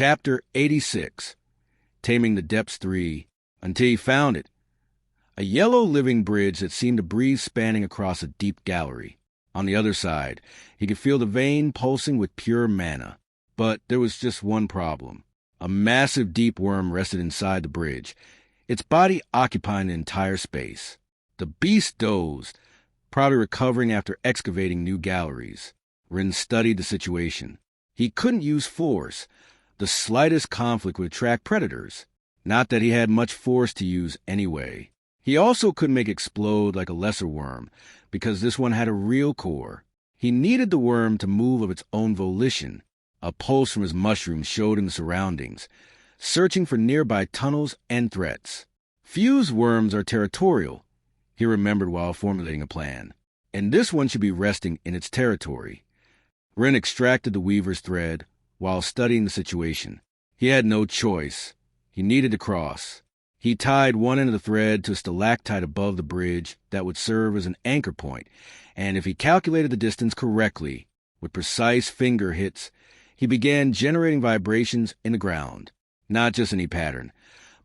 Chapter 86, Taming the Depths 3, until he found it. A yellow living bridge that seemed to breathe spanning across a deep gallery. On the other side, he could feel the vein pulsing with pure mana. But there was just one problem. A massive deep worm rested inside the bridge, its body occupying the entire space. The beast dozed, probably recovering after excavating new galleries. Rin studied the situation. He couldn't use force. The slightest conflict would attract predators. Not that he had much force to use anyway. He also couldn't make it explode like a lesser worm, because this one had a real core. He needed the worm to move of its own volition. A pulse from his mushroom showed him the surroundings, searching for nearby tunnels and threats. Fused worms are territorial, he remembered while formulating a plan, and this one should be resting in its territory. Rin extracted the weaver's thread while studying the situation. He had no choice. He needed to cross. He tied one end of the thread to a stalactite above the bridge that would serve as an anchor point, and if he calculated the distance correctly, with precise finger hits, he began generating vibrations in the ground. Not just any pattern,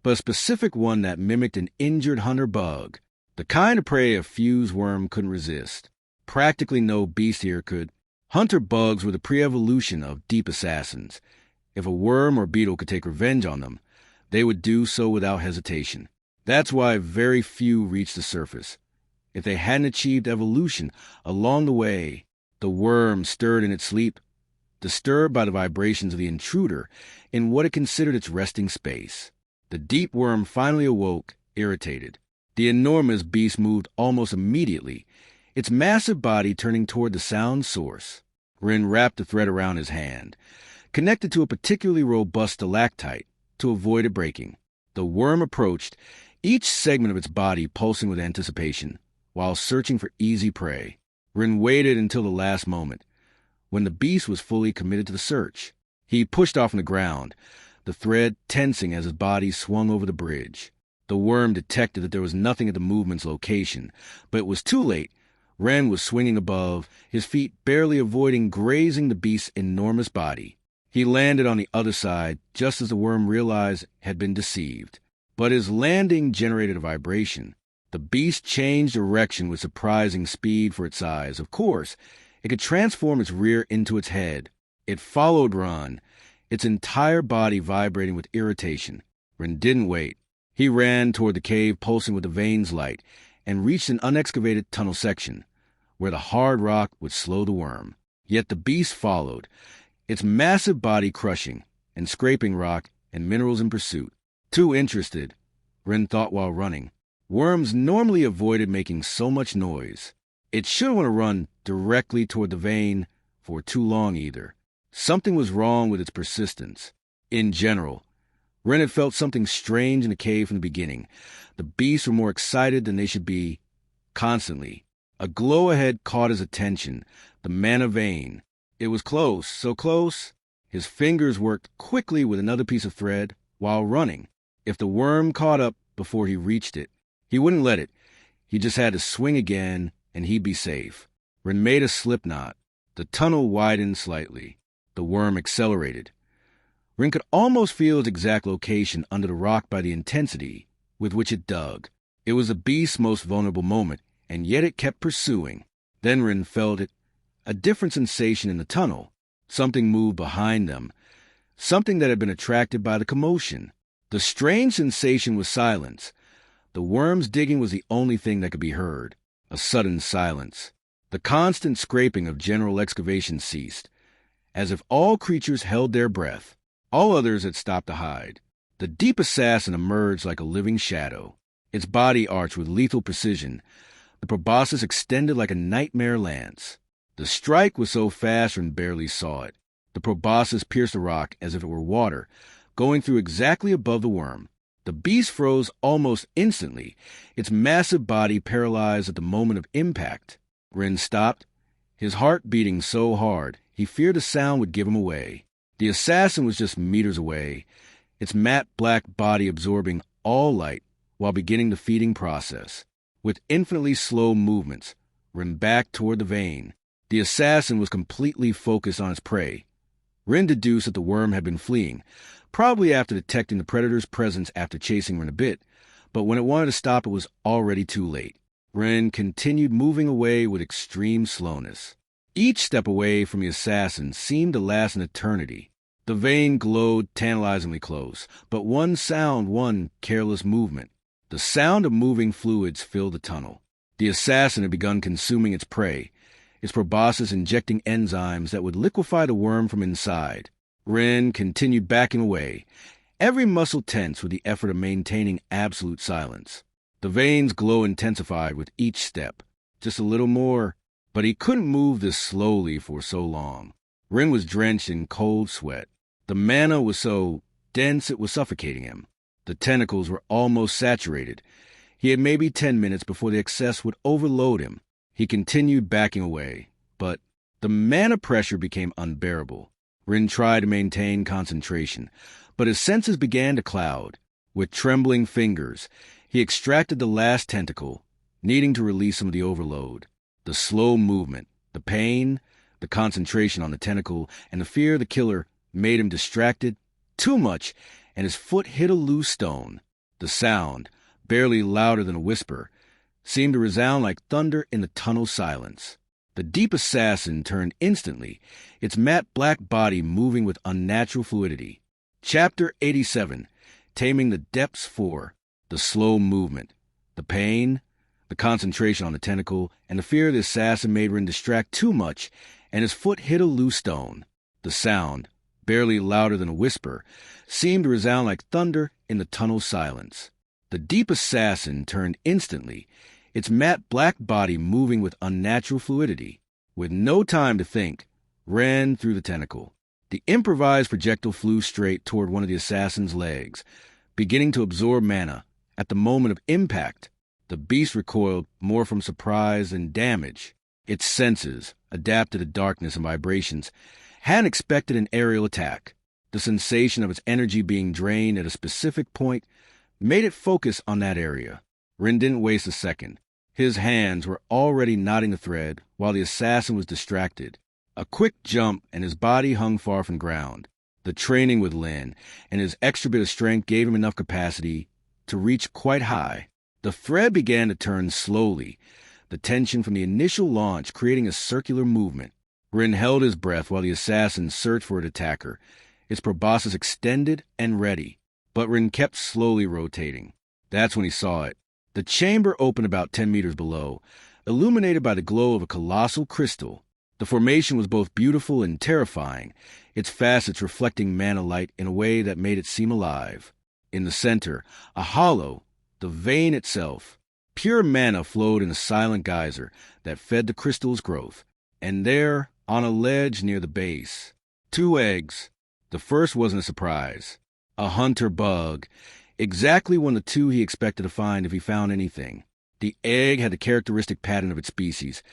but a specific one that mimicked an injured hunter bug, the kind of prey a fused worm couldn't resist. Practically no beast here could. Hunter bugs were the pre-evolution of deep assassins. If a worm or beetle could take revenge on them, they would do so without hesitation. That's why very few reached the surface. If they hadn't achieved evolution along the way, the worm stirred in its sleep, disturbed by the vibrations of the intruder in what it considered its resting space. The deep worm finally awoke, irritated. The enormous beast moved almost immediately, its massive body turning toward the sound source. Rin wrapped the thread around his hand, connected to a particularly robust stalactite to avoid it breaking. The worm approached, each segment of its body pulsing with anticipation, while searching for easy prey. Rin waited until the last moment, when the beast was fully committed to the search. He pushed off on the ground, the thread tensing as his body swung over the bridge. The worm detected that there was nothing at the movement's location, but it was too late. Ren was swinging above, his feet barely avoiding grazing the beast's enormous body. He landed on the other side just as the worm realized it had been deceived. But his landing generated a vibration. The beast changed direction with surprising speed for its size. Of course, it could transform its rear into its head. It followed Ren, its entire body vibrating with irritation. Ren didn't wait. He ran toward the cave pulsing with the veins light, and reached an unexcavated tunnel section, where the hard rock would slow the worm. Yet the beast followed, its massive body crushing and scraping rock and minerals in pursuit. Too interested, Ren thought while running. Worms normally avoided making so much noise. It shouldn't want to run directly toward the vein for too long either. Something was wrong with its persistence. In general, Ren had felt something strange in the cave from the beginning. The beasts were more excited than they should be, constantly. A glow ahead caught his attention, the mana vein. It was close, so close. His fingers worked quickly with another piece of thread while running. If the worm caught up before he reached it, he wouldn't let it. He just had to swing again, and he'd be safe. Ren made a slip knot. The tunnel widened slightly. The worm accelerated. Ren could almost feel its exact location under the rock by the intensity with which it dug. It was the beast's most vulnerable moment, and yet it kept pursuing. Then Ren felt it, a different sensation in the tunnel. Something moved behind them, something that had been attracted by the commotion. The strange sensation was silence. The worm's digging was the only thing that could be heard. A sudden silence. The constant scraping of general excavation ceased, as if all creatures held their breath. All others had stopped to hide. The deep assassin emerged like a living shadow. Its body arched with lethal precision. The proboscis extended like a nightmare lance. The strike was so fast Ren barely saw it. The proboscis pierced the rock as if it were water, going through exactly above the worm. The beast froze almost instantly, its massive body paralyzed at the moment of impact. Ren stopped, his heart beating so hard he feared the sound would give him away. The assassin was just meters away, its matte black body absorbing all light while beginning the feeding process. With infinitely slow movements, Ren backed toward the vein. The assassin was completely focused on its prey, Ren deduced that the worm had been fleeing, probably after detecting the predator's presence after chasing Ren a bit, but when it wanted to stop, it was already too late. Ren continued moving away with extreme slowness. Each step away from the assassin seemed to last an eternity. The vein glowed tantalizingly close, but one careless movement. The sound of moving fluids filled the tunnel. The assassin had begun consuming its prey, its proboscis injecting enzymes that would liquefy the worm from inside. Ren continued backing away, every muscle tense with the effort of maintaining absolute silence. The vein's glow intensified with each step. Just a little more, but he couldn't move this slowly for so long. Ren was drenched in cold sweat. The mana was so dense it was suffocating him. The tentacles were almost saturated. He had maybe 10 minutes before the excess would overload him. He continued backing away, but the mana pressure became unbearable. Ren tried to maintain concentration, but his senses began to cloud. With trembling fingers, he extracted the last tentacle, needing to release some of the overload. The slow movement, the pain, the concentration on the tentacle, and the fear of the killer made him distracted, too much, and his foot hit a loose stone. The sound, barely louder than a whisper, seemed to resound like thunder in the tunnel silence. The deep assassin turned instantly, its matte black body moving with unnatural fluidity. Chapter 87, Taming the Depths 4, the slow movement, the pain, the concentration on the tentacle, and the fear of the assassin made Ren distract too much, and his foot hit a loose stone. The sound, barely louder than a whisper, seemed to resound like thunder in the tunnel silence. The deep assassin turned instantly, its matte black body moving with unnatural fluidity. With no time to think, ran through the tentacle. The improvised projectile flew straight toward one of the assassin's legs, beginning to absorb mana. At the moment of impact, the beast recoiled more from surprise than damage. Its senses, adapted to darkness and vibrations, hadn't expected an aerial attack. The sensation of its energy being drained at a specific point made it focus on that area. Ren didn't waste a second. His hands were already knotting the thread while the assassin was distracted. A quick jump and his body hung far from ground. The training with Lin and his extra bit of strength gave him enough capacity to reach quite high. The thread began to turn slowly, the tension from the initial launch creating a circular movement. Ren held his breath while the assassin searched for an attacker, its proboscis extended and ready. But Ren kept slowly rotating. That's when he saw it. The chamber opened about 10 meters below, illuminated by the glow of a colossal crystal. The formation was both beautiful and terrifying, its facets reflecting mana light in a way that made it seem alive. In the center, a hollow, the vein itself. Pure mana flowed in a silent geyser that fed the crystal's growth. And there, on a ledge near the base, 2 eggs. The first wasn't a surprise. A hunter bug. Exactly one of the 2 he expected to find if he found anything. The egg had the characteristic pattern of its species,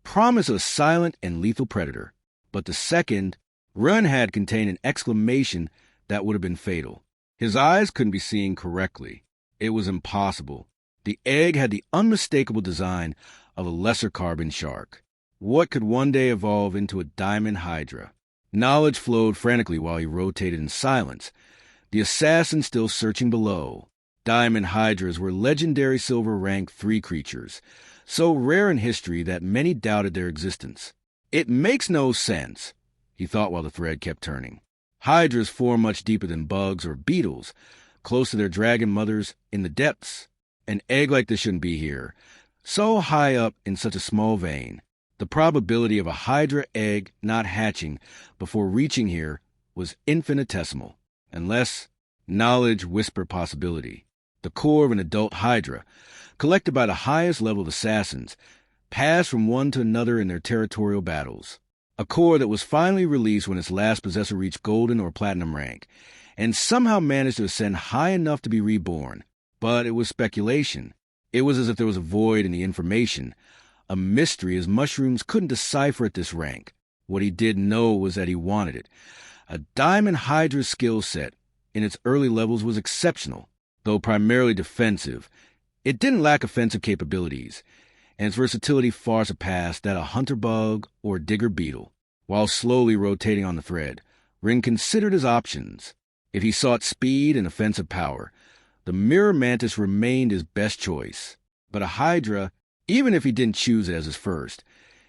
promise of a silent and lethal predator. But the second, Ren had contained an exclamation that would have been fatal. His eyes couldn't be seen correctly. It was impossible. The egg had the unmistakable design of a lesser carbon shark. What could one day evolve into a diamond hydra? Knowledge flowed frantically while he rotated in silence, the assassin still searching below. Diamond hydras were legendary silver rank 3 creatures, so rare in history that many doubted their existence. It makes no sense, he thought while the thread kept turning. Hydras form much deeper than bugs or beetles, close to their dragon mothers in the depths. An egg like this shouldn't be here, so high up in such a small vein. The probability of a hydra egg not hatching before reaching here was infinitesimal, unless knowledge whispered possibility. The core of an adult hydra, collected by the highest level of assassins, passed from one to another in their territorial battles. A core that was finally released when its last possessor reached golden or platinum rank, and somehow managed to ascend high enough to be reborn. But it was speculation. It was as if there was a void in the information, a mystery his mushrooms couldn't decipher at this rank. What he did know was that he wanted it. A diamond hydra skill set in its early levels was exceptional, though primarily defensive. It didn't lack offensive capabilities, and its versatility far surpassed that of hunter bug or digger beetle. While slowly rotating on the thread, Ren considered his options. If he sought speed and offensive power, the mirror mantis remained his best choice. But a hydra, even if he didn't choose it as his first,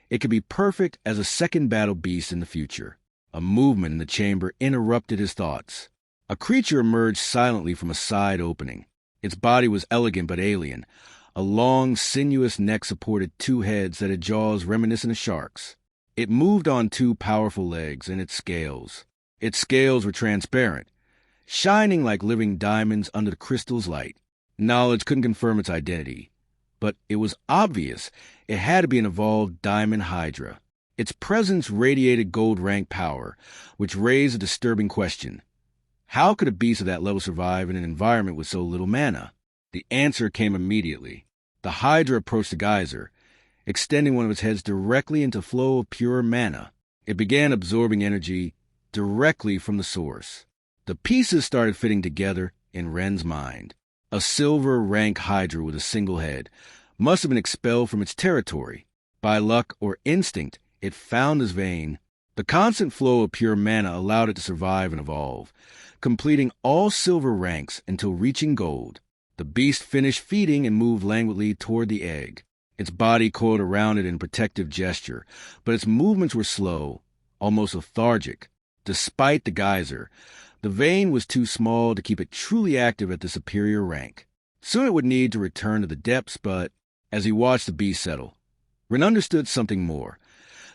it could be perfect as a second battle beast in the future. A movement in the chamber interrupted his thoughts. A creature emerged silently from a side opening. Its body was elegant but alien. A long, sinuous neck supported two heads that had jaws reminiscent of sharks. It moved on two powerful legs and its scales. Its scales were transparent, shining like living diamonds under the crystal's light. Knowledge couldn't confirm its identity, but it was obvious it had to be an evolved diamond hydra. Its presence radiated gold-rank power, which raised a disturbing question. How could a beast of that level survive in an environment with so little mana? The answer came immediately. The hydra approached the geyser, extending one of its heads directly into a flow of pure mana. It began absorbing energy directly from the source. The pieces started fitting together in Ren's mind. A silver rank hydra with a single head must have been expelled from its territory. By luck or instinct, it found this vein. The constant flow of pure mana allowed it to survive and evolve, completing all silver ranks until reaching gold. The beast finished feeding and moved languidly toward the egg. Its body coiled around it in protective gesture, but its movements were slow, almost lethargic. Despite the geyser, the vein was too small to keep it truly active at the superior rank. Soon it would need to return to the depths, but as he watched the beast settle, Ren understood something more.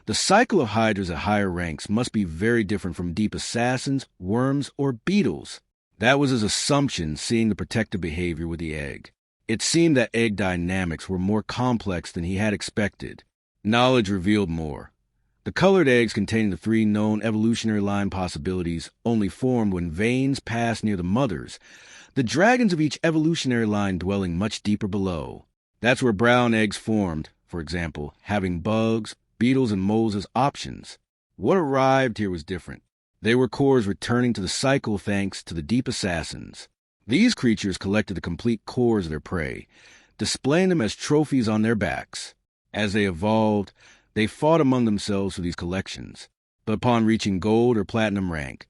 The cycle of hydras at higher ranks must be very different from deep assassins, worms, or beetles. That was his assumption, seeing the protective behavior with the egg. It seemed that egg dynamics were more complex than he had expected. Knowledge revealed more. The colored eggs containing the three known evolutionary line possibilities only formed when veins passed near the mothers, the dragons of each evolutionary line dwelling much deeper below. That's where brown eggs formed, for example, having bugs, beetles, and moles as options. What arrived here was different. They were cores returning to the cycle thanks to the deep assassins. These creatures collected the complete cores of their prey, displaying them as trophies on their backs. As they evolved, they fought among themselves for these collections. But upon reaching gold or platinum rank,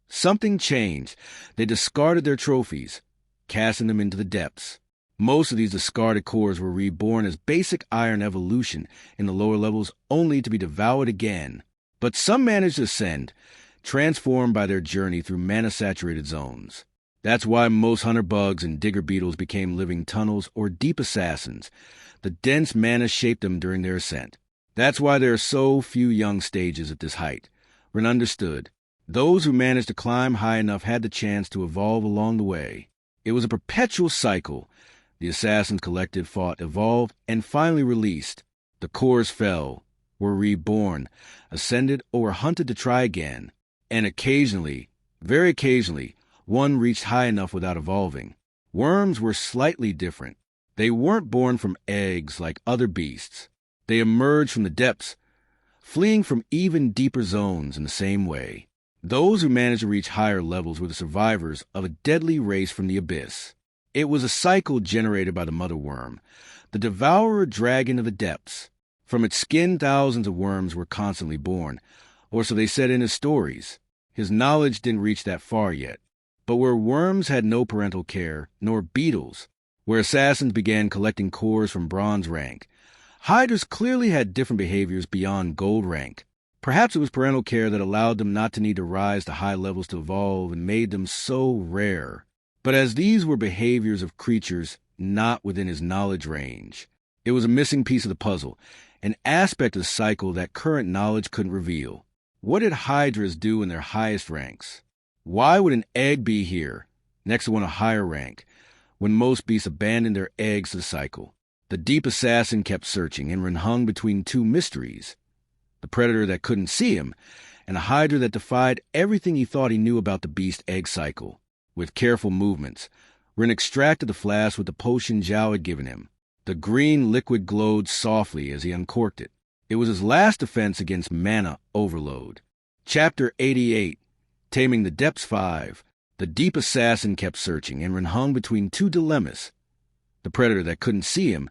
something changed. They discarded their trophies, casting them into the depths. Most of these discarded cores were reborn as basic iron evolution in the lower levels, only to be devoured again. But some managed to ascend, transformed by their journey through mana-saturated zones. That's why most hunter bugs and digger beetles became living tunnels or deep assassins. The dense mana shaped them during their ascent. That's why there are so few young stages at this height. Ren understood. Those who managed to climb high enough had the chance to evolve along the way. It was a perpetual cycle. The assassins collected, fought, evolved, and finally released. The cores fell, were reborn, ascended, or were hunted to try again. And occasionally, very occasionally, one reached high enough without evolving. Worms were slightly different. They weren't born from eggs like other beasts. They emerged from the depths, fleeing from even deeper zones in the same way. Those who managed to reach higher levels were the survivors of a deadly race from the abyss. It was a cycle generated by the mother worm, the devourer dragon of the depths. From its skin, thousands of worms were constantly born, or so they said in his stories. His knowledge didn't reach that far yet. But where worms had no parental care, nor beetles, where assassins began collecting cores from bronze rank, hydras clearly had different behaviors beyond gold rank. Perhaps it was parental care that allowed them not to need to rise to high levels to evolve and made them so rare. But as these were behaviors of creatures not within his knowledge range, it was a missing piece of the puzzle, an aspect of the cycle that current knowledge couldn't reveal. What did hydras do in their highest ranks? Why would an egg be here, next to one of higher rank, when most beasts abandoned their eggs to the cycle? The deep assassin kept searching, and Ren hung between two mysteries. The predator that couldn't see him, and a hydra that defied everything he thought he knew about the beast egg cycle. With careful movements, Ren extracted the flask with the potion Zhao had given him. The green liquid glowed softly as he uncorked it. It was his last defense against mana overload. Chapter 88, Taming the Depths 5. The deep assassin kept searching, and Ren hung between two dilemmas. The predator that couldn't see him,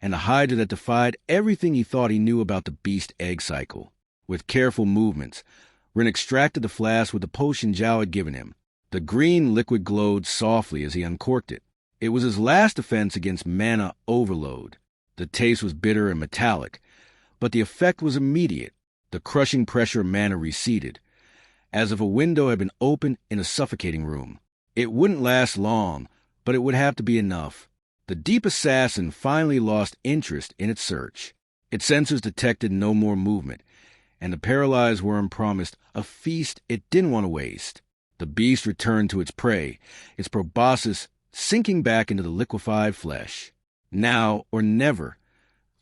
and a hydra that defied everything he thought he knew about the beast egg cycle. With careful movements, Rin extracted the flask with the potion Zhao had given him. The green liquid glowed softly as he uncorked it. It was his last defense against mana overload. The taste was bitter and metallic, but the effect was immediate. The crushing pressure of mana receded, as if a window had been opened in a suffocating room. It wouldn't last long, but it would have to be enough. The deep assassin finally lost interest in its search. Its sensors detected no more movement, and the paralyzed worm promised a feast it didn't want to waste. The beast returned to its prey, its proboscis sinking back into the liquefied flesh. Now or never,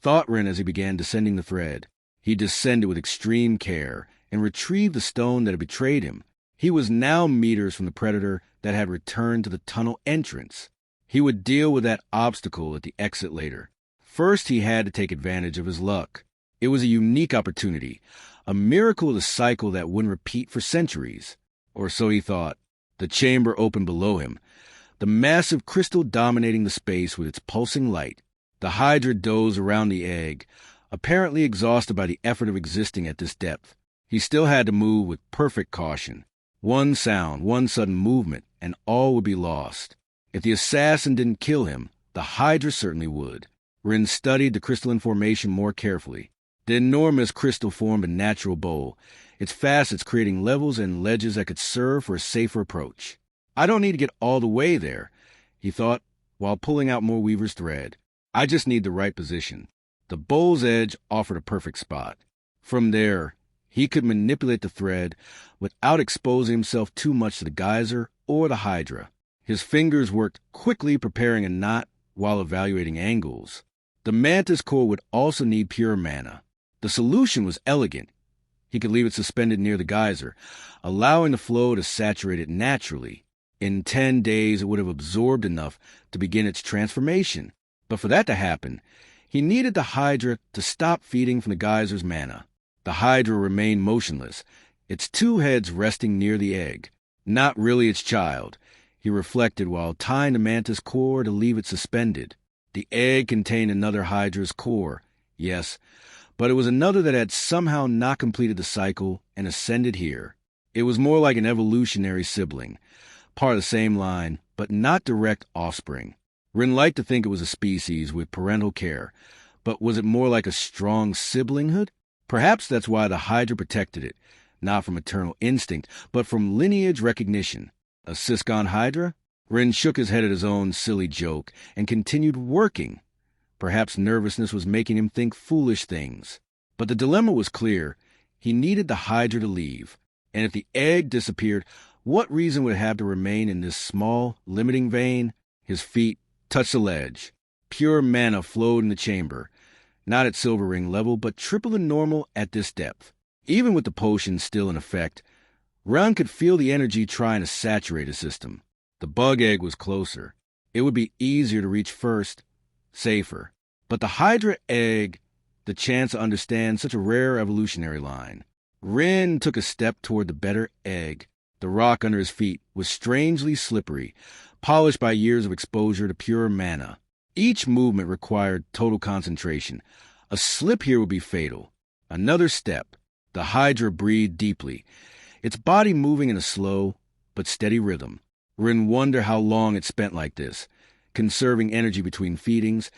thought Rin as he began descending the thread. He descended with extreme care and retrieved the stone that had betrayed him. He was now meters from the predator that had returned to the tunnel entrance. He would deal with that obstacle at the exit later. First, he had to take advantage of his luck. It was a unique opportunity, a miracle of the cycle that wouldn't repeat for centuries. Or so he thought. The chamber opened below him, the massive crystal dominating the space with its pulsing light. The hydra dozed around the egg, apparently exhausted by the effort of existing at this depth. He still had to move with perfect caution. One sound, one sudden movement, and all would be lost. If the assassin didn't kill him, the hydra certainly would. Rin studied the crystalline formation more carefully. The enormous crystal formed a natural bowl, its facets creating levels and ledges that could serve for a safer approach. I don't need to get all the way there, he thought, while pulling out more weaver's thread. I just need the right position. The bowl's edge offered a perfect spot. From there, he could manipulate the thread without exposing himself too much to the geyser or the hydra. His fingers worked quickly preparing a knot while evaluating angles. The mantis core would also need pure mana. The solution was elegant. He could leave it suspended near the geyser, allowing the flow to saturate it naturally. In 10 days, it would have absorbed enough to begin its transformation. But for that to happen, he needed the hydra to stop feeding from the geyser's mana. The hydra remained motionless, its two heads resting near the egg. Not really its child, he reflected while tying the mantis core to leave it suspended. The egg contained another hydra's core, yes, but it was another that had somehow not completed the cycle and ascended here. It was more like an evolutionary sibling, part of the same line, but not direct offspring. Rin liked to think it was a species with parental care, but was it more like a strong siblinghood? Perhaps that's why the hydra protected it, not from maternal instinct, but from lineage recognition. A Siscon hydra? Rin shook his head at his own silly joke and continued working. Perhaps nervousness was making him think foolish things. But the dilemma was clear. He needed the hydra to leave. And if the egg disappeared, what reason would it have to remain in this small, limiting vein? His feet touched the ledge. Pure mana flowed in the chamber. Not at silver ring level, but triple the normal at this depth. Even with the potion still in effect, Ron could feel the energy trying to saturate his system. The bug egg was closer. It would be easier to reach first, safer. But the hydra egg, the chance to understand such a rare evolutionary line. Rin took a step toward the better egg. The rock under his feet was strangely slippery, polished by years of exposure to pure mana. Each movement required total concentration. A slip here would be fatal. Another step. The hydra breathed deeply, its body moving in a slow but steady rhythm. Rin wondered how long it spent like this, conserving energy between feedings,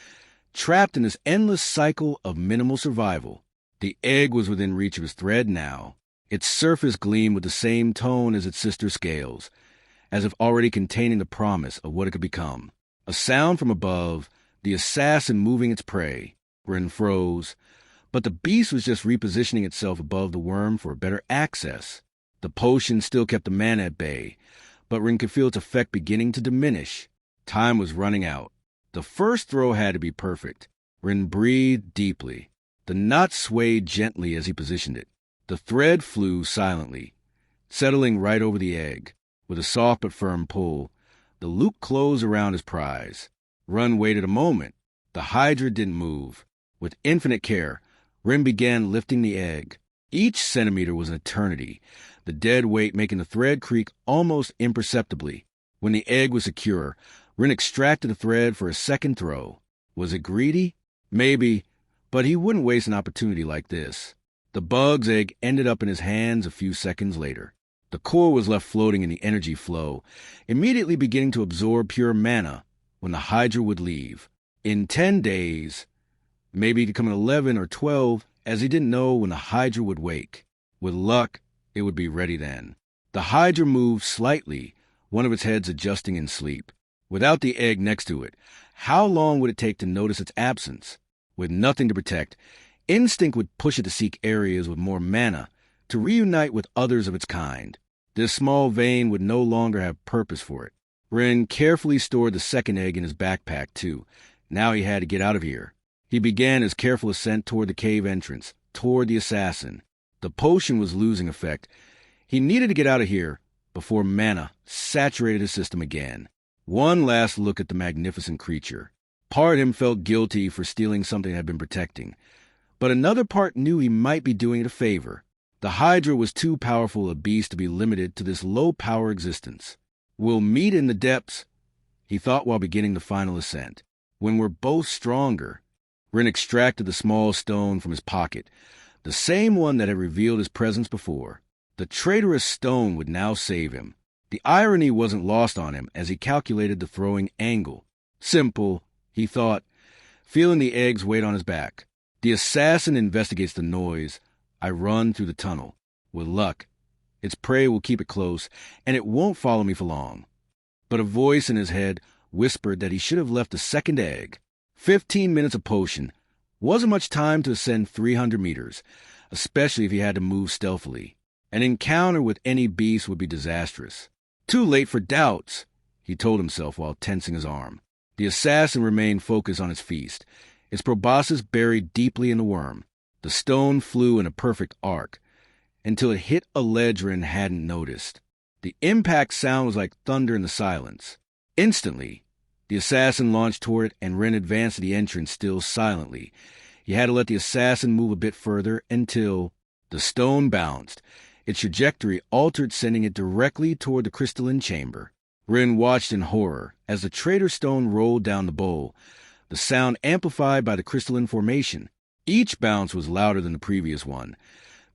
trapped in this endless cycle of minimal survival. The egg was within reach of his thread now. Its surface gleamed with the same tone as its sister scales, as if already containing the promise of what it could become. A sound from above, the assassin moving its prey. Rin froze, but the beast was just repositioning itself above the worm for better access. The potion still kept the mana at bay, but Rin could feel its effect beginning to diminish. Time was running out. The first throw had to be perfect. Rin breathed deeply. The knot swayed gently as he positioned it. The thread flew silently, settling right over the egg. With a soft but firm pull, the loop closed around his prize. Rin waited a moment. The hydra didn't move. With infinite care, Rin began lifting the egg. Each centimeter was an eternity, the dead weight making the thread creak almost imperceptibly. When the egg was secure, Rin extracted the thread for a second throw. Was it greedy? Maybe, but he wouldn't waste an opportunity like this. The bug's egg ended up in his hands a few seconds later. The core was left floating in the energy flow, immediately beginning to absorb pure mana when the hydra would leave. In 10 days, maybe becoming 11 or 12, as he didn't know when the hydra would wake. With luck, it would be ready then. The hydra moved slightly, one of its heads adjusting in sleep. Without the egg next to it, how long would it take to notice its absence? With nothing to protect, instinct would push it to seek areas with more mana, to reunite with others of its kind. This small vein would no longer have purpose for it. Ren carefully stored the second egg in his backpack, too. Now he had to get out of here. He began his careful ascent toward the cave entrance, toward the assassin. The potion was losing effect. He needed to get out of here before mana saturated his system again. One last look at the magnificent creature. Part of him felt guilty for stealing something he had been protecting, but another part knew he might be doing it a favor. The hydra was too powerful a beast to be limited to this low-power existence. We'll meet in the depths, he thought while beginning the final ascent. When we're both stronger. Ren extracted the small stone from his pocket, the same one that had revealed his presence before. The traitorous stone would now save him. The irony wasn't lost on him as he calculated the throwing angle. Simple, he thought, feeling the egg's weight on his back. The assassin investigates the noise. I run through the tunnel. With luck, its prey will keep it close, and it won't follow me for long. But a voice in his head whispered that he should have left the second egg. 15 minutes of potion. Wasn't much time to ascend 300 meters, especially if he had to move stealthily. An encounter with any beast would be disastrous. Too late for doubts, he told himself while tensing his arm. The assassin remained focused on its feast, its proboscis buried deeply in the worm. The stone flew in a perfect arc, until it hit a ledge Ren hadn't noticed. The impact sound was like thunder in the silence. Instantly, the assassin launched toward it, and Ren advanced to the entrance still silently. He had to let the assassin move a bit further until the stone bounced. Its trajectory altered, sending it directly toward the crystalline chamber. Ren watched in horror as the traitor stone rolled down the bowl, the sound amplified by the crystalline formation. Each bounce was louder than the previous one,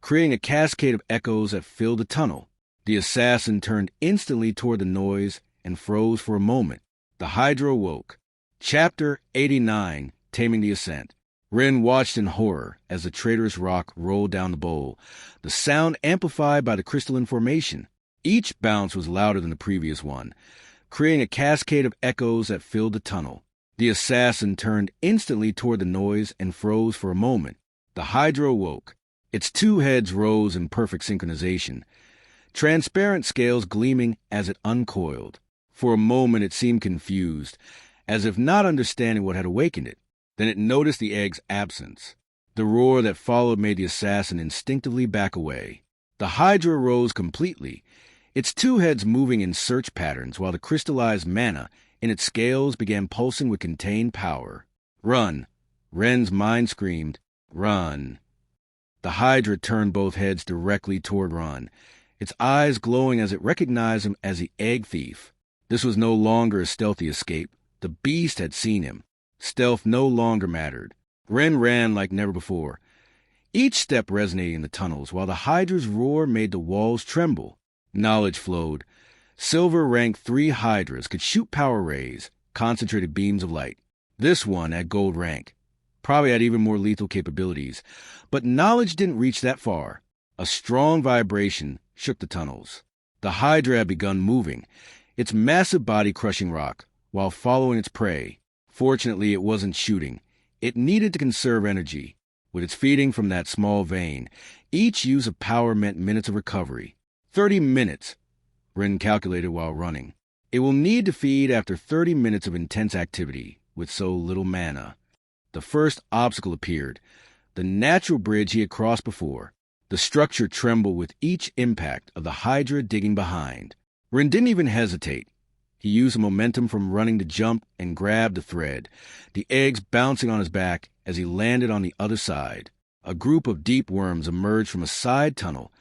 creating a cascade of echoes that filled the tunnel. The assassin turned instantly toward the noise and froze for a moment. The hydra awoke. Chapter 89, Taming the Ascent. Ren watched in horror as the traitorous rock rolled down the bowl, the sound amplified by the crystalline formation. Each bounce was louder than the previous one, creating a cascade of echoes that filled the tunnel. The assassin turned instantly toward the noise and froze for a moment. The hydra awoke. Its two heads rose in perfect synchronization, transparent scales gleaming as it uncoiled. For a moment it seemed confused, as if not understanding what had awakened it. Then it noticed the egg's absence. The roar that followed made the assassin instinctively back away. The hydra rose completely, its two heads moving in search patterns while the crystallized mana in its scales began pulsing with contained power. Run! Ren's mind screamed, run! The hydra turned both heads directly toward Ren, its eyes glowing as it recognized him as the egg thief. This was no longer a stealthy escape. The beast had seen him. Stealth no longer mattered. Ren ran like never before, each step resonating in the tunnels, while the hydra's roar made the walls tremble. Knowledge flowed. Silver rank 3 hydras could shoot power rays, concentrated beams of light. This one at gold rank probably had even more lethal capabilities, but knowledge didn't reach that far. A strong vibration shook the tunnels. The hydra had begun moving, its massive body crushing rock, while following its prey. Fortunately, it wasn't shooting. It needed to conserve energy. With its feeding from that small vein, each use of power meant minutes of recovery. 30 minutes, Ren calculated while running. It will need to feed after 30 minutes of intense activity with so little mana. The first obstacle appeared, the natural bridge he had crossed before. The structure trembled with each impact of the hydra digging behind. Ren didn't even hesitate. He used the momentum from running to jump and grabbed the thread, the eggs bouncing on his back as he landed on the other side. A group of deep worms emerged from a side tunnel,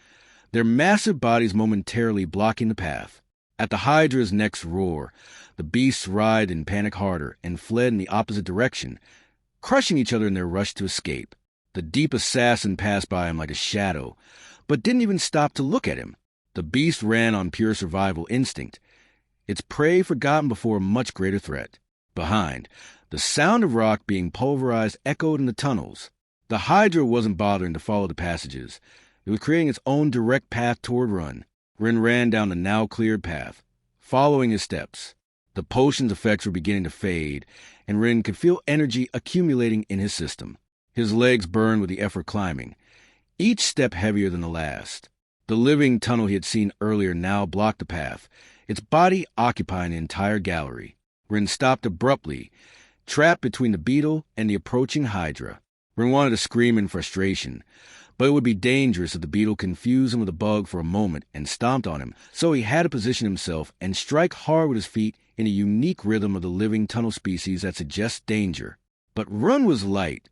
their massive bodies momentarily blocking the path. At the hydra's next roar, the beasts writhed in panic harder and fled in the opposite direction, crushing each other in their rush to escape. The deep assassin passed by him like a shadow, but didn't even stop to look at him. The beast ran on pure survival instinct, its prey forgotten before a much greater threat. Behind, the sound of rock being pulverized echoed in the tunnels. The hydra wasn't bothering to follow the passages. It was creating its own direct path toward Run. Rin ran down the now-cleared path, following his steps. The potion's effects were beginning to fade, and Rin could feel energy accumulating in his system. His legs burned with the effort climbing, each step heavier than the last. The living tunnel he had seen earlier now blocked the path, its body occupying the entire gallery. Rin stopped abruptly, trapped between the beetle and the approaching hydra. Rin wanted to scream in frustration, but it would be dangerous if the beetle confused him with a bug for a moment and stomped on him, so he had to position himself and strike hard with his feet in a unique rhythm of the living tunnel species that suggests danger. But Run was light,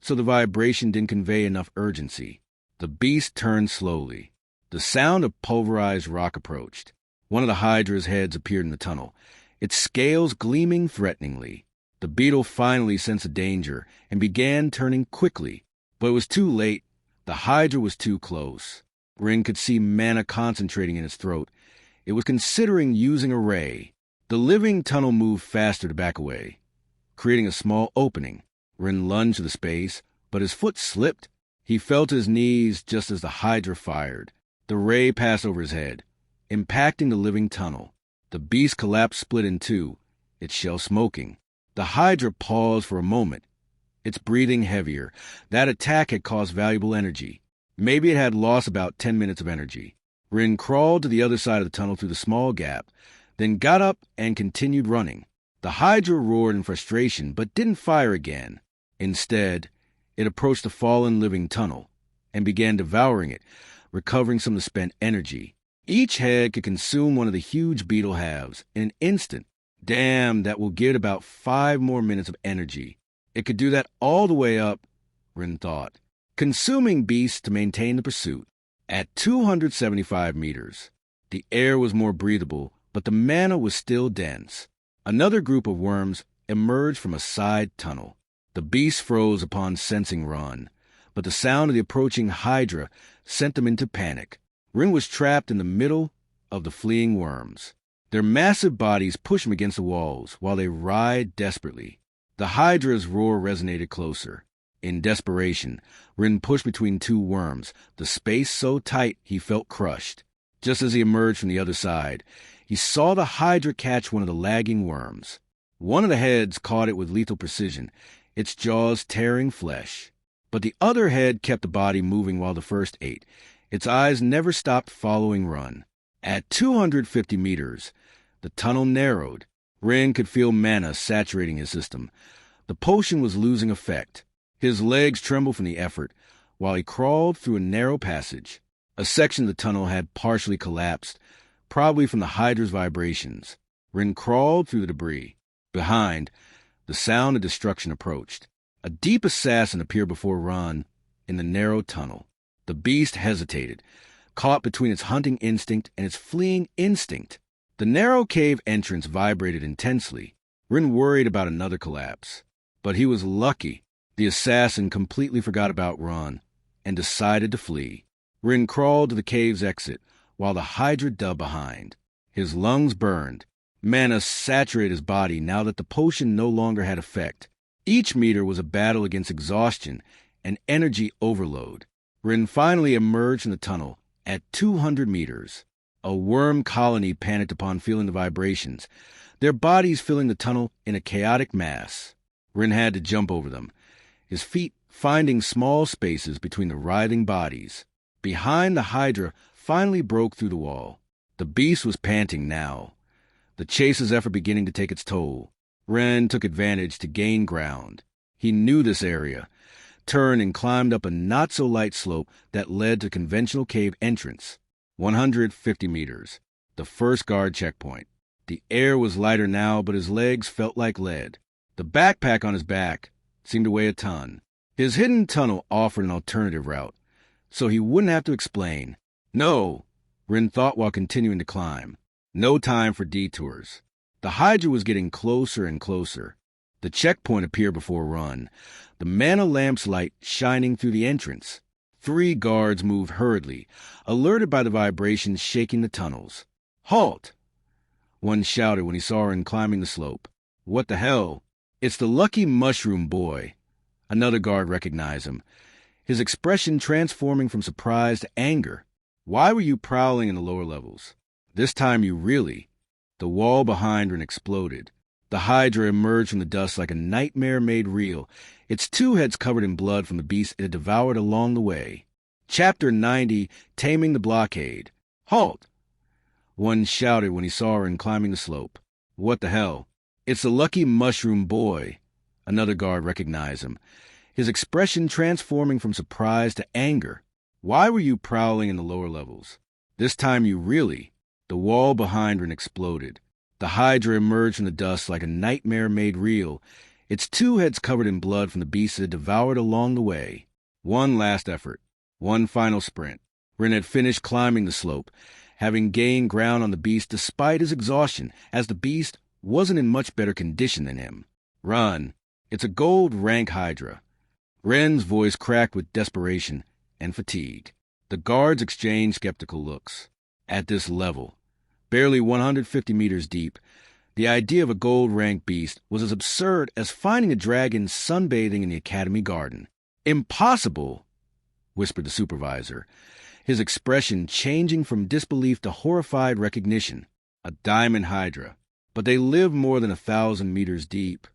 so the vibration didn't convey enough urgency. The beast turned slowly. The sound of pulverized rock approached. One of the hydra's heads appeared in the tunnel, its scales gleaming threateningly. The beetle finally sensed the danger and began turning quickly, but it was too late. The hydra was too close. Rin could see mana concentrating in its throat. It was considering using a ray. The living tunnel moved faster to back away, creating a small opening. Rin lunged to the space, but his foot slipped. He fell to his knees just as the hydra fired. The ray passed over his head, impacting the living tunnel. The beast collapsed, split in two, its shell smoking. The hydra paused for a moment, its breathing heavier. That attack had cost valuable energy. Maybe it had lost about 10 minutes of energy. Rin crawled to the other side of the tunnel through the small gap, then got up and continued running. The hydra roared in frustration, but didn't fire again. Instead, it approached the fallen living tunnel and began devouring it, recovering some of the spent energy. Each head could consume one of the huge beetle halves in an instant. Damn, that will give it about 5 more minutes of energy. It could do that all the way up, Rin thought, consuming beasts to maintain the pursuit. At 275 meters, the air was more breathable, but the mana was still dense. Another group of worms emerged from a side tunnel. The beast froze upon sensing Run, but the sound of the approaching hydra sent them into panic. Rin was trapped in the middle of the fleeing worms. Their massive bodies pushed him against the walls while they writhed desperately. The hydra's roar resonated closer. In desperation, Rin pushed between two worms, the space so tight he felt crushed. Just as he emerged from the other side, he saw the hydra catch one of the lagging worms. One of the heads caught it with lethal precision, its jaws tearing flesh. But the other head kept the body moving while the first ate. Its eyes never stopped following Run. At 250 meters, the tunnel narrowed. Rin could feel mana saturating his system. The potion was losing effect. His legs trembled from the effort, while he crawled through a narrow passage. A section of the tunnel had partially collapsed, probably from the hydra's vibrations. Rin crawled through the debris. Behind, the sound of destruction approached. A deep assassin appeared before Run in the narrow tunnel. The beast hesitated, caught between its hunting instinct and its fleeing instinct. The narrow cave entrance vibrated intensely. Rin worried about another collapse. But he was lucky. The assassin completely forgot about Run and decided to flee. Rin crawled to the cave's exit, while the hydra dug behind. His lungs burned. Mana saturated his body now that the potion no longer had effect. Each meter was a battle against exhaustion and energy overload. Rin finally emerged from the tunnel at 200 meters. A worm colony panicked upon feeling the vibrations, their bodies filling the tunnel in a chaotic mass. Rin had to jump over them, his feet finding small spaces between the writhing bodies. Behind, the hydra finally broke through the wall. The beast was panting now, the chaser's effort beginning to take its toll. Rin took advantage to gain ground. He knew this area, turned and climbed up a not-so-light slope that led to conventional cave entrance. 150 meters, the first guard checkpoint. The air was lighter now, but his legs felt like lead. The backpack on his back seemed to weigh a ton. His hidden tunnel offered an alternative route, so he wouldn't have to explain. No, Rin thought while continuing to climb. No time for detours. The hydra was getting closer and closer. The checkpoint appeared before Run, the mana lamp's light shining through the entrance. 3 guards moved hurriedly, alerted by the vibrations shaking the tunnels. "Halt!" one shouted when he saw Ren climbing the slope. "What the hell?" "It's the lucky mushroom boy." Another guard recognized him, his expression transforming from surprise to anger. "Why were you prowling in the lower levels? This time you really—" The wall behind Ren exploded. The hydra emerged from the dust like a nightmare made real, its 2 heads covered in blood from the beast it had devoured along the way. Chapter 90, Taming the Blockade. "Halt!" one shouted when he saw Ren climbing the slope. "What the hell?" "It's the lucky mushroom boy." Another guard recognized him, his expression transforming from surprise to anger. "Why were you prowling in the lower levels? This time you really—" The wall behind Ren exploded. The hydra emerged from the dust like a nightmare made real, its 2 heads covered in blood from the beast it had devoured along the way. One last effort. One final sprint. Ren had finished climbing the slope, having gained ground on the beast despite his exhaustion, as the beast wasn't in much better condition than him. "Run. It's a gold rank hydra." Ren's voice cracked with desperation and fatigue. The guards exchanged skeptical looks. At this level, barely 150 meters deep, the idea of a gold-rank beast was as absurd as finding a dragon sunbathing in the academy garden. "Impossible," whispered the supervisor, his expression changing from disbelief to horrified recognition. "A diamond hydra. But they live more than 1,000 meters deep."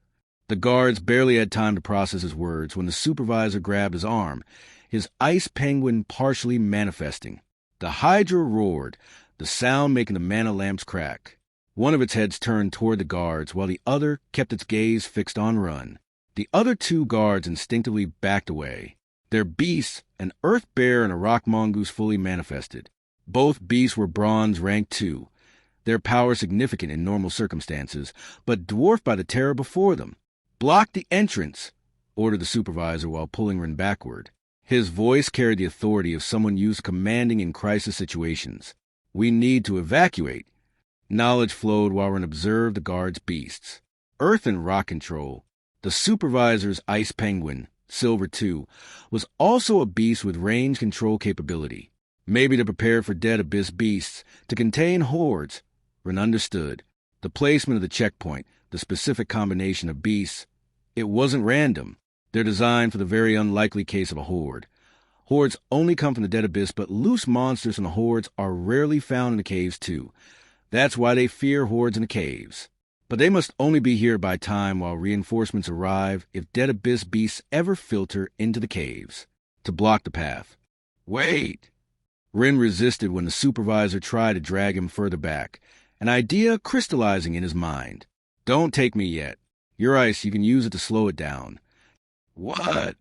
The guards barely had time to process his words when the supervisor grabbed his arm, his ice penguin partially manifesting. The hydra roared, the sound making the mana lamps crack. One of its heads turned toward the guards, while the other kept its gaze fixed on Run. The other 2 guards instinctively backed away, their beasts, an earth bear and a rock mongoose, fully manifested. Both beasts were bronze rank 2, their power significant in normal circumstances, but dwarfed by the terror before them. "Block the entrance," ordered the supervisor while pulling Ren backward. His voice carried the authority of someone used to commanding in crisis situations. "We need to evacuate." Knowledge flowed while Ren observed the guards' beasts. Earth and rock control. The supervisor's ice penguin, Silver 2, was also a beast with range control capability. Maybe to prepare for dead abyss beasts, to contain hordes. Ren understood. The placement of the checkpoint, the specific combination of beasts. It wasn't random. They're designed for the very unlikely case of a horde. Hordes only come from the dead abyss, but loose monsters from the hordes are rarely found in the caves too. That's why they fear hordes in the caves. But they must only be here by time while reinforcements arrive if dead abyss beasts ever filter into the caves. To block the path. "Wait!" Ren resisted when the supervisor tried to drag him further back, an idea crystallizing in his mind. "Don't take me yet. Your ice, you can use it to slow it down." "What?"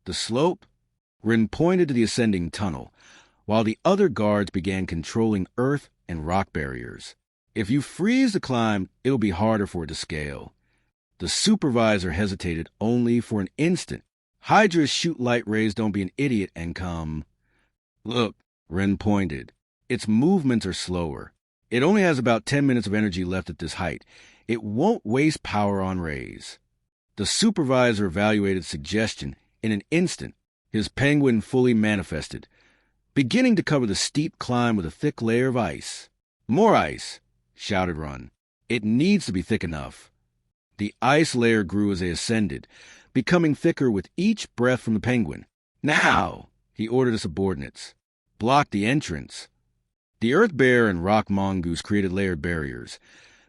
"The slope?" Ren pointed to the ascending tunnel, while the other guards began controlling earth and rock barriers. "If you freeze the climb, it'll be harder for it to scale." The supervisor hesitated only for an instant. "Hydras shoot light rays, don't be an idiot and come." "Look," Ren pointed. "Its movements are slower. It only has about 10 minutes of energy left at this height. It won't waste power on rays." The supervisor evaluated the suggestion in an instant, his penguin fully manifested, beginning to cover the steep climb with a thick layer of ice. "More ice!" shouted Run. "It needs to be thick enough." The ice layer grew as they ascended, becoming thicker with each breath from the penguin. "Now!" he ordered his subordinates. "Block the entrance." The earth bear and rock mongoose created layered barriers,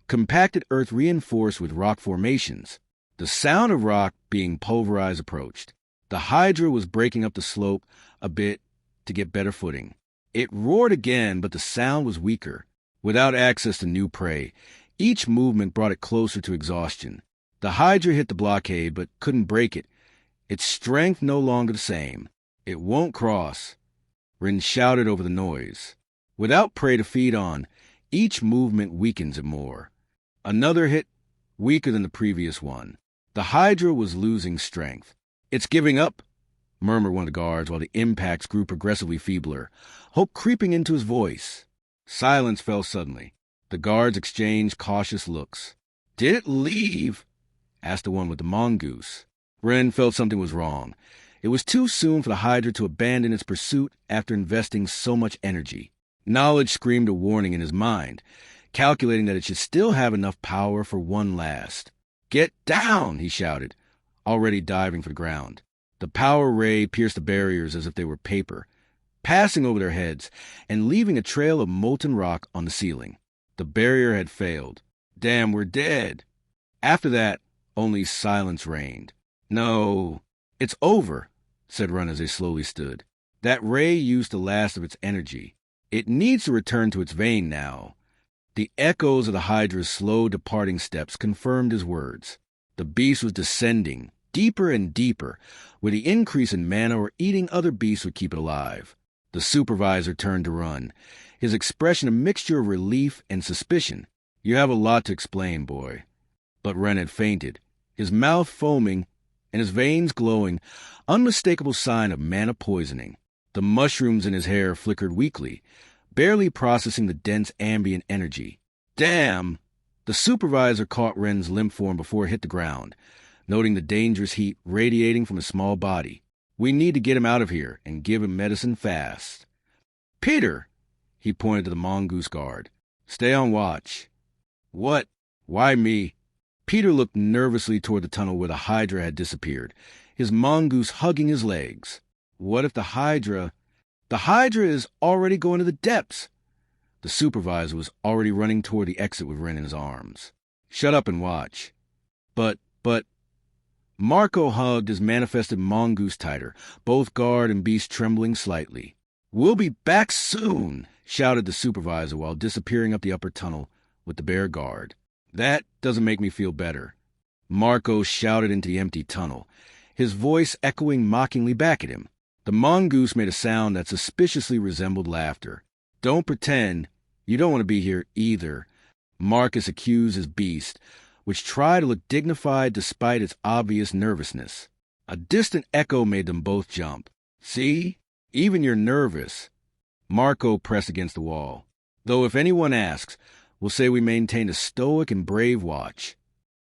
compacted earth reinforced with rock formations. The sound of rock being pulverized approached. The hydra was breaking up the slope a bit to get better footing. It roared again, but the sound was weaker. Without access to new prey, each movement brought it closer to exhaustion. The hydra hit the blockade, but couldn't break it. Its strength no longer the same. "It won't cross." Ren shouted over the noise. Without prey to feed on, each movement weakens it more. Another hit, weaker than the previous one. The hydra was losing strength. "It's giving up," murmured one of the guards while the impacts grew progressively feebler, hope creeping into his voice. Silence fell suddenly. The guards exchanged cautious looks. "Did it leave?" asked the one with the mongoose. Ren felt something was wrong. It was too soon for the hydra to abandon its pursuit after investing so much energy. Knowledge screamed a warning in his mind, calculating that it should still have enough power for one last. "Get down!" he shouted, already diving for the ground. The power ray pierced the barriers as if they were paper, passing over their heads and leaving a trail of molten rock on the ceiling. The barrier had failed. Damn, we're dead. After that, only silence reigned. "No, it's over," said Run as they slowly stood. "That ray used the last of its energy. It needs to return to its vein now." The echoes of the hydra's slow departing steps confirmed his words. The beast was descending, deeper and deeper, where the increase in mana or eating other beasts would keep it alive. The supervisor turned to Run, his expression a mixture of relief and suspicion. "You have a lot to explain, boy." But Ren had fainted, his mouth foaming and his veins glowing, unmistakable sign of mana poisoning. The mushrooms in his hair flickered weakly, barely processing the dense ambient energy. "Damn!" The supervisor caught Ren's limp form before it hit the ground, noting the dangerous heat radiating from his small body. "We need to get him out of here and give him medicine fast." "Peter!" He pointed to the mongoose guard. "Stay on watch." "What? Why me?" Peter looked nervously toward the tunnel where the hydra had disappeared, his mongoose hugging his legs. "What if the hydra—" "The hydra is already going to the depths." The supervisor was already running toward the exit with Ren in his arms. "Shut up and watch." But... Marco hugged his manifested mongoose tighter, both guard and beast trembling slightly. "We'll be back soon," shouted the supervisor while disappearing up the upper tunnel with the bear guard. "That doesn't make me feel better." Marco shouted into the empty tunnel, his voice echoing mockingly back at him. The mongoose made a sound that suspiciously resembled laughter. "Don't pretend. You don't want to be here either," Marcus accused his beast, which tried to look dignified despite its obvious nervousness. A distant echo made them both jump. "See? Even you're nervous." Marco pressed against the wall. "Though if anyone asks, we'll say we maintained a stoic and brave watch."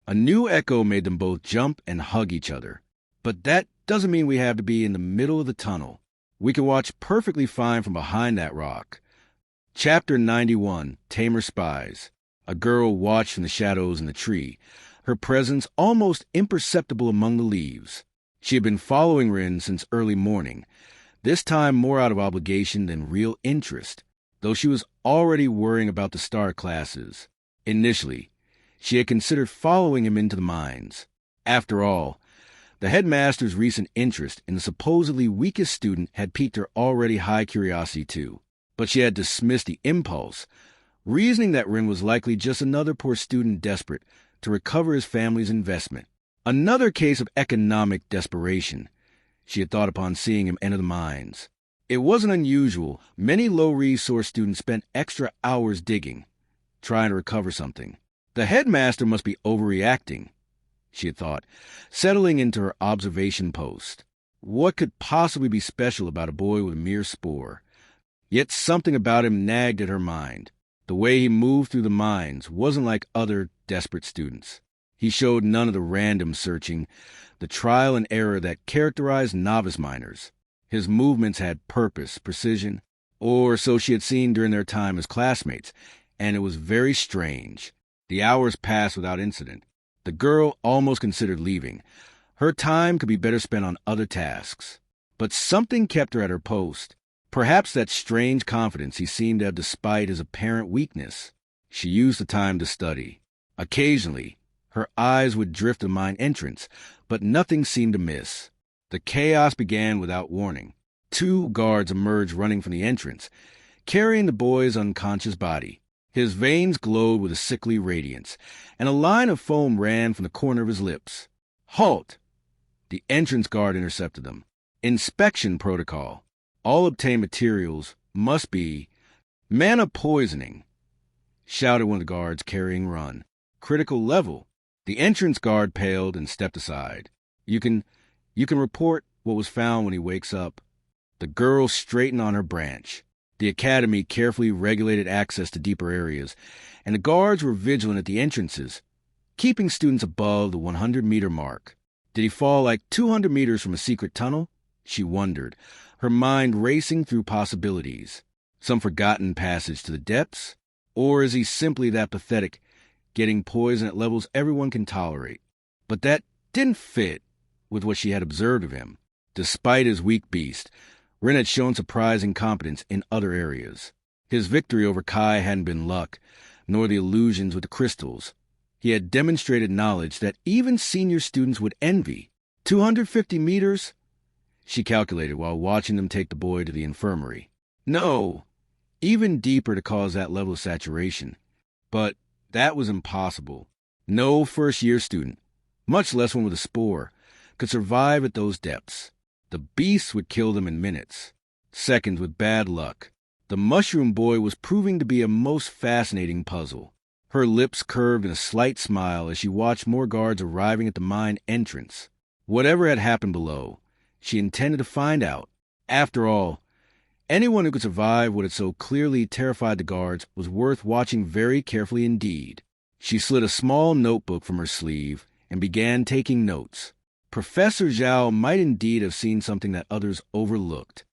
A new echo made them both jump and hug each other. "But that doesn't mean we have to be in the middle of the tunnel. We can watch perfectly fine from behind that rock." Chapter 91, Tamer Spies. A girl watched from the shadows in the tree, her presence almost imperceptible among the leaves. She had been following Rin since early morning, this time more out of obligation than real interest, though she was already worrying about the star classes. Initially, she had considered following him into the mines. After all, the headmaster's recent interest in the supposedly weakest student had piqued her already high curiosity too. But she had dismissed the impulse, reasoning that Rin was likely just another poor student desperate to recover his family's investment. Another case of economic desperation. She had thought upon seeing him enter the mines. It wasn't unusual. Many low-resource students spent extra hours digging, trying to recover something. The headmaster must be overreacting, she had thought, settling into her observation post. What could possibly be special about a boy with a mere spore? Yet something about him nagged at her mind. The way he moved through the mines wasn't like other desperate students. He showed none of the random searching, the trial and error that characterized novice miners. His movements had purpose, precision, or so she had seen during their time as classmates, and it was very strange. The hours passed without incident. The girl almost considered leaving. Her time could be better spent on other tasks. But something kept her at her post. Perhaps that strange confidence he seemed to have despite his apparent weakness. She used the time to study. Occasionally, her eyes would drift to the mine entrance, but nothing seemed to miss. The chaos began without warning. 2 guards emerged running from the entrance, carrying the boy's unconscious body. His veins glowed with a sickly radiance, and a line of foam ran from the corner of his lips. "Halt!" The entrance guard intercepted them. "Inspection protocol. All obtained materials must be mana poisoning," shouted one of the guards carrying Run. "Critical level." The entrance guard paled and stepped aside. You can report what was found when he wakes up." The girl straightened on her branch. The academy carefully regulated access to deeper areas, and the guards were vigilant at the entrances. keeping students above the 100-meter mark. Did he fall like 200 meters from a secret tunnel? She wondered, her mind racing through possibilities. Some forgotten passage to the depths? Or is he simply that pathetic, getting poison at levels everyone can tolerate? But that didn't fit with what she had observed of him. Despite his weak beast, Ren had shown surprising competence in other areas. His victory over Kai hadn't been luck, nor the illusions with the crystals. He had demonstrated knowledge that even senior students would envy. 250 meters? She calculated while watching them take the boy to the infirmary. No, even deeper to cause that level of saturation. But that was impossible. No first-year student, much less one with a spore, could survive at those depths. The beasts would kill them in minutes, seconds with bad luck. The mushroom boy was proving to be a most fascinating puzzle. Her lips curved in a slight smile as she watched more guards arriving at the mine entrance. Whatever had happened below, she intended to find out. After all, anyone who could survive what had so clearly terrified the guards was worth watching very carefully indeed. She slid a small notebook from her sleeve and began taking notes. Professor Zhao might indeed have seen something that others overlooked.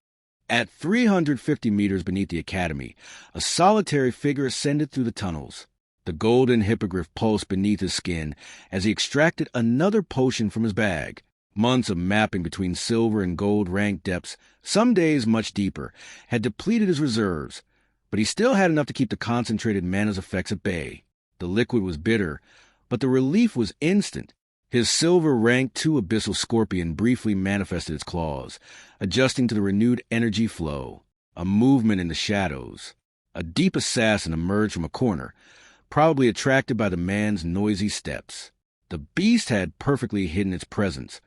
At 350 meters beneath the academy, a solitary figure ascended through the tunnels. The golden hippogriff pulsed beneath his skin as he extracted another potion from his bag. Months of mapping between silver and gold ranked depths, some days much deeper, had depleted his reserves, but he still had enough to keep the concentrated mana's effects at bay. The liquid was bitter, but the relief was instant. His silver rank 2 abyssal scorpion briefly manifested its claws, adjusting to the renewed energy flow. A movement in the shadows. A deep assassin emerged from a corner, probably attracted by the man's noisy steps. The beast had perfectly hidden its presence,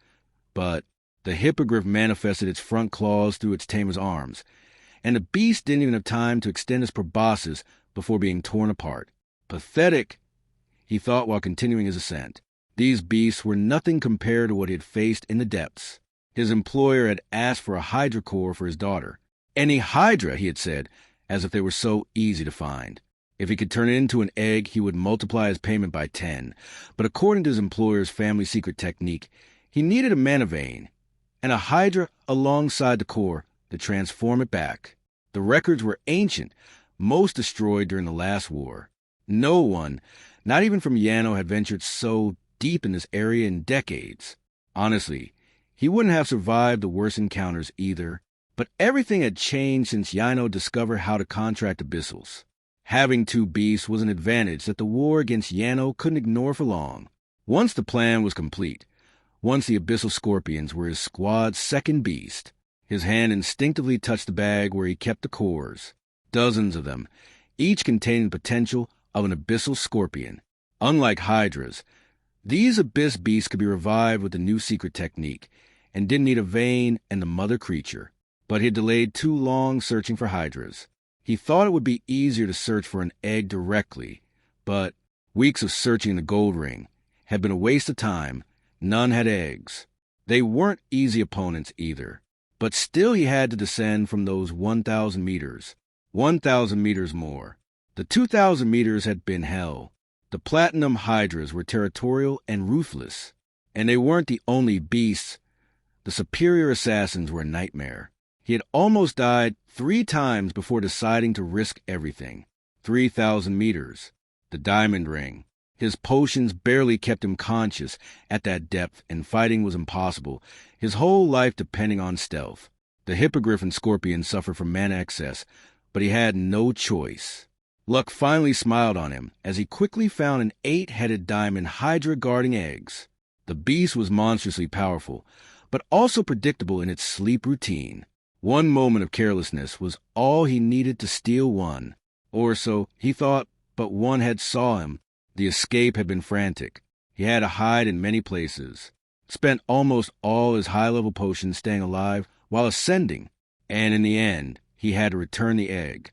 but the hippogriff manifested its front claws through its tamer's arms, and the beast didn't even have time to extend its proboscis before being torn apart. Pathetic, he thought while continuing his ascent. These beasts were nothing compared to what he had faced in the depths. His employer had asked for a hydra core for his daughter. Any hydra, he had said, as if they were so easy to find. If he could turn it into an egg, he would multiply his payment by 10. But according to his employer's family secret technique, he needed a mana vein and a hydra alongside the core to transform it back. The records were ancient, most destroyed during the last war. No one, not even from Yano, had ventured so deep in this area in decades. Honestly, he wouldn't have survived the worst encounters either, but everything had changed since Yano discovered how to contract abyssals. Having 2 beasts was an advantage that the war against Yano couldn't ignore for long. Once the plan was complete, once the abyssal scorpions were his squad's second beast, his hand instinctively touched the bag where he kept the cores. Dozens of them, each containing the potential of an abyssal scorpion. Unlike hydras, these abyss beasts could be revived with the new secret technique, and didn't need a vein and the mother creature. But he had delayed too long searching for hydras. He thought it would be easier to search for an egg directly, but weeks of searching the gold ring had been a waste of time. None had eggs. They weren't easy opponents either, but still he had to descend from those 1,000 meters. 1,000 meters more. The 2,000 meters had been hell. The platinum hydras were territorial and ruthless, and they weren't the only beasts. The superior assassins were a nightmare. He had almost died 3 times before deciding to risk everything. 3,000 meters. The diamond ring. His potions barely kept him conscious at that depth, and fighting was impossible, his whole life depending on stealth. The hippogriff and scorpion suffered from mana excess, but he had no choice. Luck finally smiled on him as he quickly found an 8-headed diamond hydra guarding eggs. The beast was monstrously powerful, but also predictable in its sleep routine. One moment of carelessness was all he needed to steal one. Or so he thought, but one had saw him. The escape had been frantic. He had to hide in many places. Spent almost all his high-level potions staying alive while ascending. And in the end, he had to return the egg.